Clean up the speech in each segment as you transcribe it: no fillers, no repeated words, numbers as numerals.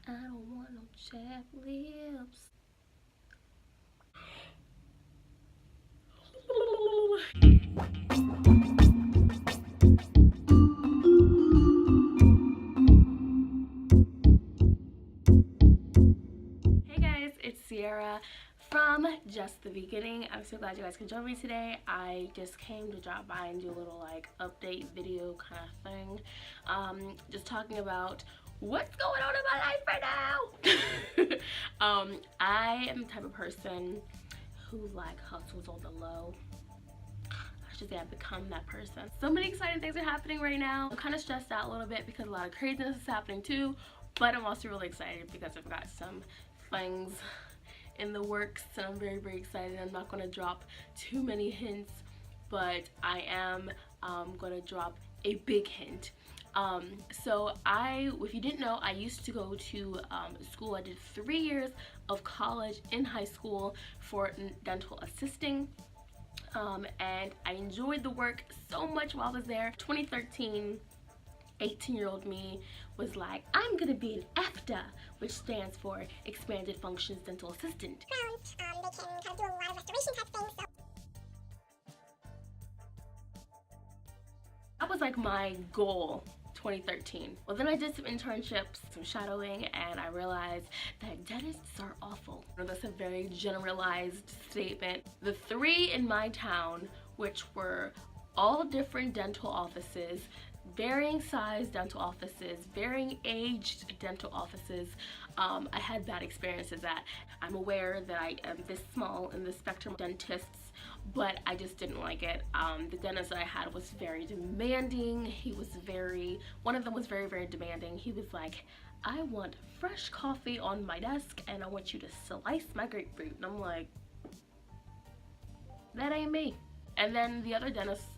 I don't want no chapped lips. Hey guys, it's Sierra from Just the Beginning. I'm so glad you guys can join me today. I just came to drop by and do a little like update video kind of thing. Just talking about what's going on in my life right now. I am the type of person who like hustles on the low. I should say I've become that person. So many exciting things are happening right now. I'm kind of stressed out a little bit because a lot of craziness is happening too, but I'm also really excited because I've got some things in the works and I'm very, very excited. I'm not going to drop too many hints, but I am going to drop a big hint. So if you didn't know, I used to go to school. I did 3 years of college in high school for dental assisting. And I enjoyed the work so much while I was there. 2013, 18-year-old me was like, I'm gonna be an EFTA, which stands for Expanded Functions Dental Assistant. They can kind of do a lot of restoration type things. So that was like my goal. 2013. Well, then I did some internships, some shadowing, and I realized that dentists are awful. That's a very generalized statement. The 3 in my town, which were all different dental offices, varying size dental offices, varying aged dental offices, I had bad experiences at. I'm aware that I am this small in the spectrum of dentists, but I just didn't like it. The dentist that I had was very demanding. One of them was very, very demanding. He was like, I want fresh coffee on my desk and I want you to slice my grapefruit. And I'm like, that ain't me. And then the other dentist,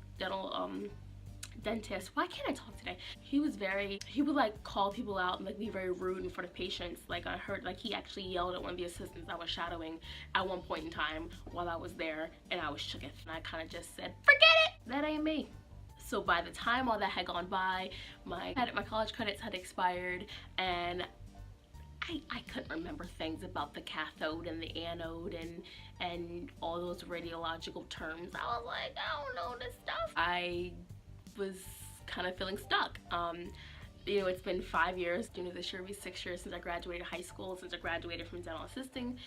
why can't I talk today? He would like call people out and like be very rude in front of patients. Like I heard like he actually yelled at one of the assistants I was shadowing at one point in time while I was there, and I was shooketh. And I kind of just said, forget it, that ain't me. So by the time all that had gone by, my college credits had expired, and I couldn't remember things about the cathode and the anode and all those radiological terms. I was like, I don't know this stuff. I was kind of feeling stuck. You know, it's been 5 years. You know, this year will be 6 years since I graduated high school, since I graduated from dental assisting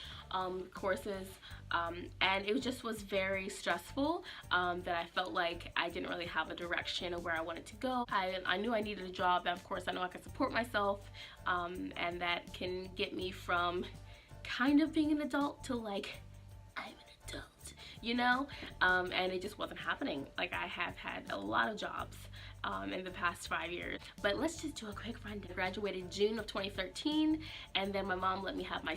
courses, and it just was very stressful. That I felt like I didn't really have a direction of where I wanted to go. I knew I needed a job, and of course I know I can support myself, and that can get me from kind of being an adult to like, I'm an adult, you know, and it just wasn't happening. Like I have had a lot of jobs in the past 5 years, but let's just do a quick rundown. I graduated June of 2013, and then my mom let me have my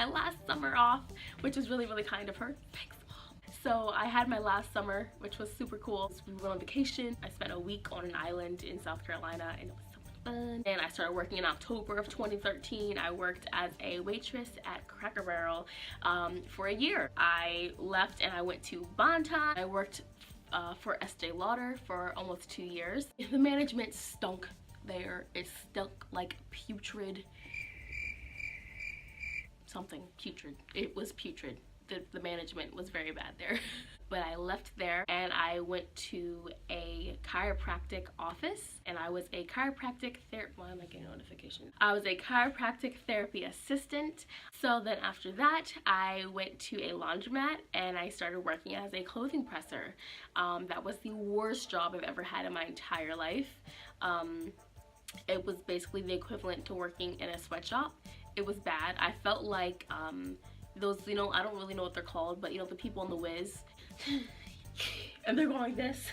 last summer off, which was really, really kind of her. Thanks, Mom. So I had my last summer, which was super cool. We went on vacation. I spent a week on an island in South Carolina, and it was fun. And I started working in October of 2013. I worked as a waitress at Cracker Barrel for a year. I left and I went to Bonton. I worked for Estee Lauder for almost 2 years. The management stunk there. It stunk like putrid something. Putrid. It was putrid. The management was very bad there. But I left there and I went to a chiropractic office, and I was a chiropractic therapist. Why am I getting notifications? I was a chiropractic therapy assistant. So then after that, I went to a laundromat and I started working as a clothing presser. That was the worst job I've ever had in my entire life. It was basically the equivalent to working in a sweatshop. It was bad. I felt like those, you know, I don't really know what they're called, but you know, the people in the whiz, and they're going like this.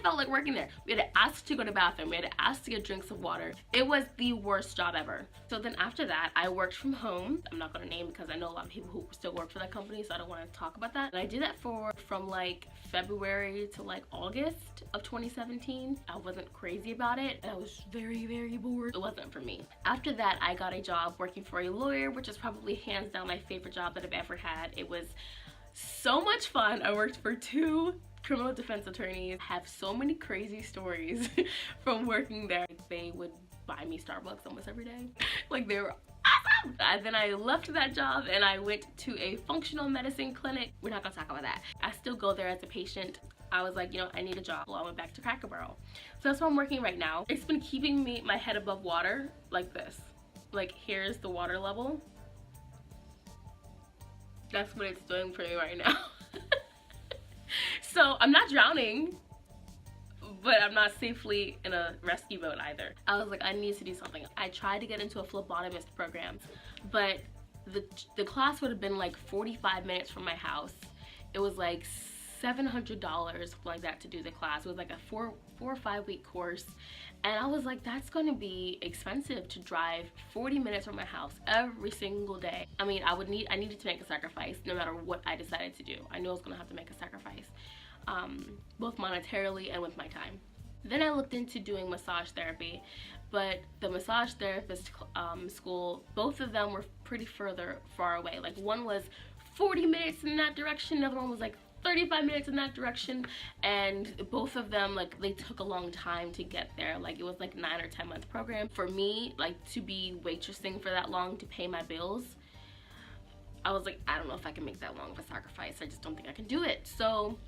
Felt like working there. We had to ask to go to the bathroom. We had to ask to get drinks of water. It was the worst job ever. So then after that, I worked from home. I'm not going to name because I know a lot of people who still work for that company, so I don't want to talk about that. And I did that from like February to like August of 2017. I wasn't crazy about it, and I was very, very bored. It wasn't for me. After that, I got a job working for a lawyer, which is probably hands down my favorite job that I've ever had. It was So much fun. I worked for 2 criminal defense attorneys. I have so many crazy stories from working there. They would buy me Starbucks almost every day. Like, they were awesome. And then I left that job and I went to a functional medicine clinic. We're not gonna talk about that. I still go there as a patient. I was like, you know, I need a job. Well, I went back to Cracker Barrel. So that's where I'm working right now. It's been keeping my head above water like this. Like, here's the water level. That's what it's doing for me right now. So I'm not drowning, but I'm not safely in a rescue boat either. I was like, I need to do something. I tried to get into a phlebotomist program, but the class would have been like 45 minutes from my house. It was like $700, something like that, to do the class. It was like a 4 or 5 week course. And I was like, that's gonna be expensive to drive 40 minutes from my house every single day. I mean, I needed to make a sacrifice no matter what I decided to do. I knew I was gonna have to make a sacrifice, both monetarily and with my time. Then I looked into doing massage therapy, but the massage therapist school, both of them were pretty far away. Like, one was 40 minutes in that direction, the other one was like 35 minutes in that direction, and both of them, like, they took a long time to get there. Like, it was like 9 or 10 month program. For me, like, to be waitressing for that long to pay my bills, I was like, I don't know if I can make that long of a sacrifice. I just don't think I can do it. So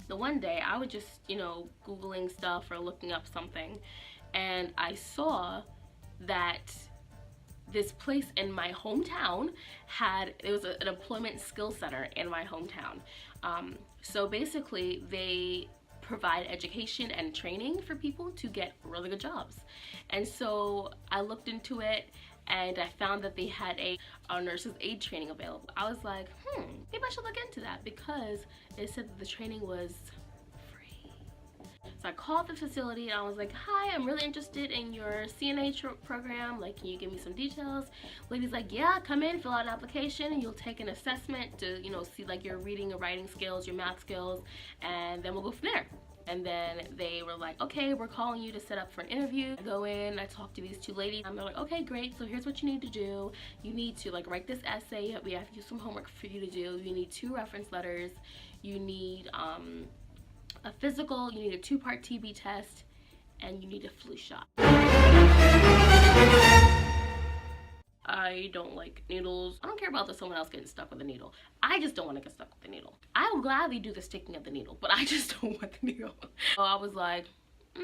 the one day I was just, you know, Googling stuff or looking up something, and I saw that this place in my hometown it was an employment skill center in my hometown. So basically they provide education and training for people to get really good jobs. And so I looked into it and I found that they had a nurse's aid training available. I was like, maybe I should look into that, because it said that the training was free. So I called the facility and I was like, hi, I'm really interested in your CNA program. Like, can you give me some details? Lady's like, yeah, come in, fill out an application, and you'll take an assessment to, you know, see like your reading and writing skills, your math skills, and then we'll go from there. And then they were like, okay, we're calling you to set up for an interview. I go in, I talk to these 2 ladies, and they're like, okay, great, so here's what you need to do. You need to, like, write this essay. We have to do some homework for you to do. You need 2 reference letters. You need a physical, you need a 2-part TB test, and you need a flu shot. I don't like needles. I don't care about someone else getting stuck with a needle. I just don't want to get stuck with the needle. I will gladly do the sticking of the needle, but I just don't want the needle. So I was like, do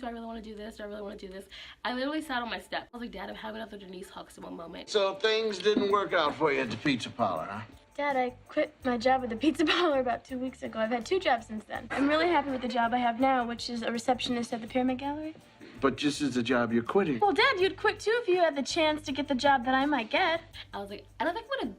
I really want to do this? Do I really want to do this? I literally sat on my step. I was like, Dad, I'm having another Denise Huxtable moment. So things didn't work out for you at the pizza parlor, huh? Dad, I quit my job at the pizza parlor about 2 weeks ago. I've had 2 jobs since then. I'm really happy with the job I have now, which is a receptionist at the Pyramid Gallery. But just as the job you're quitting. Well, Dad, you'd quit too if you had the chance to get the job that I might get. I was like, I don't think I'm gonna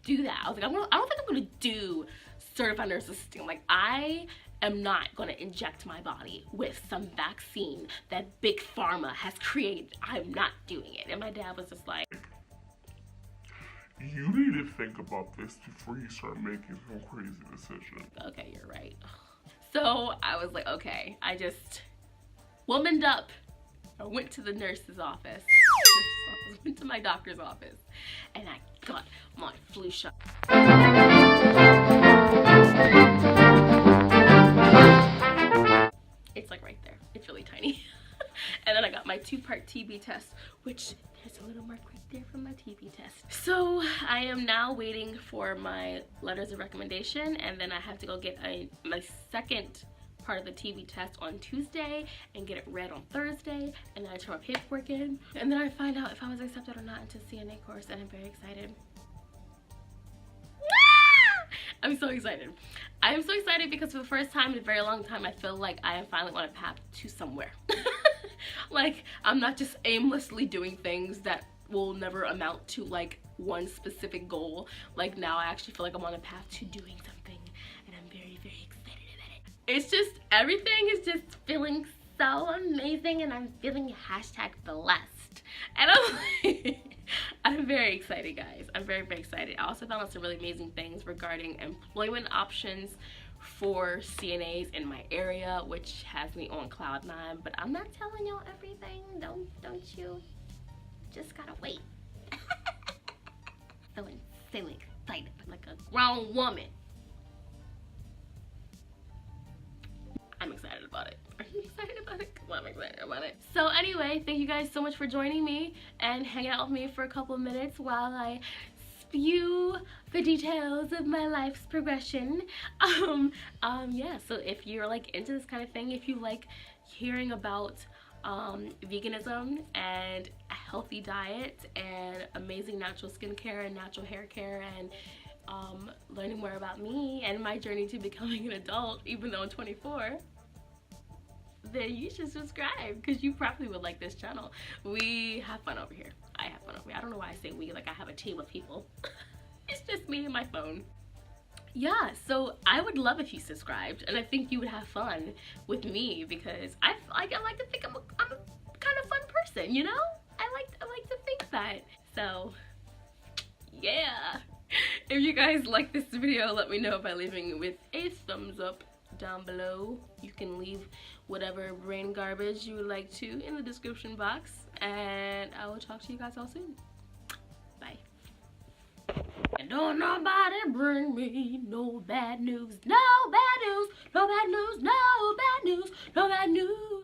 do that. I was like, I don't think I'm gonna do certified nurse assisting. Like, I am not gonna inject my body with some vaccine that Big Pharma has created. I'm not doing it. And my dad was just like, you need to think about this before you start making some crazy decisions. Okay, you're right. So I was like, okay. I just womaned up. I went to the nurse's office. Went to my doctor's office, and I got my flu shot. It's like right there. It's really tiny. And then I got my 2-part TB test, which there's a little mark right there from my TB test. So I am now waiting for my letters of recommendation, and then I have to go get my second part of the TB test on Tuesday and get it read on Thursday, and then I turn my paperwork in, and then I find out if I was accepted or not into CNA course, and I'm very excited. I'm so excited. I am so excited because for the first time in a very long time, I feel like I am finally on a path to somewhere. Like, I'm not just aimlessly doing things that will never amount to like one specific goal. Like, now I actually feel like I'm on a path to doing something, and I'm very, very excited about it. It's just, everything is just feeling so amazing, and I'm feeling #blessed. And I'm like, I'm very excited, guys. I'm very, very excited. I also found out some really amazing things regarding employment options for CNAs in my area, which has me on cloud 9, but I'm not telling y'all everything. Don't you? Just gotta wait. so insanely excited, like a grown woman. I'm excited about it. Are you excited about it? Well, I'm excited about it. So anyway, thank you guys so much for joining me and hanging out with me for a couple of minutes while I spew the details of my life's progression. Yeah, so if you're like into this kind of thing, if you like hearing about veganism and a healthy diet and amazing natural skincare and natural hair care and learning more about me and my journey to becoming an adult, even though I'm 24, then you should subscribe because you probably would like this channel. We have fun over here. I have fun over here. I don't know why I say we, like I have a team of people. It's just me and my phone. Yeah, so I would love if you subscribed, and I think you would have fun with me because I like to think I'm a kind of fun person, you know? I like to think that. So yeah. If you guys like this video, let me know by leaving it with a thumbs up down below. You can leave whatever brain garbage you would like to in the description box, and I will talk to you guys all soon. Bye. And don't nobody bring me no bad news, no bad news, no bad news, no bad news, no bad news.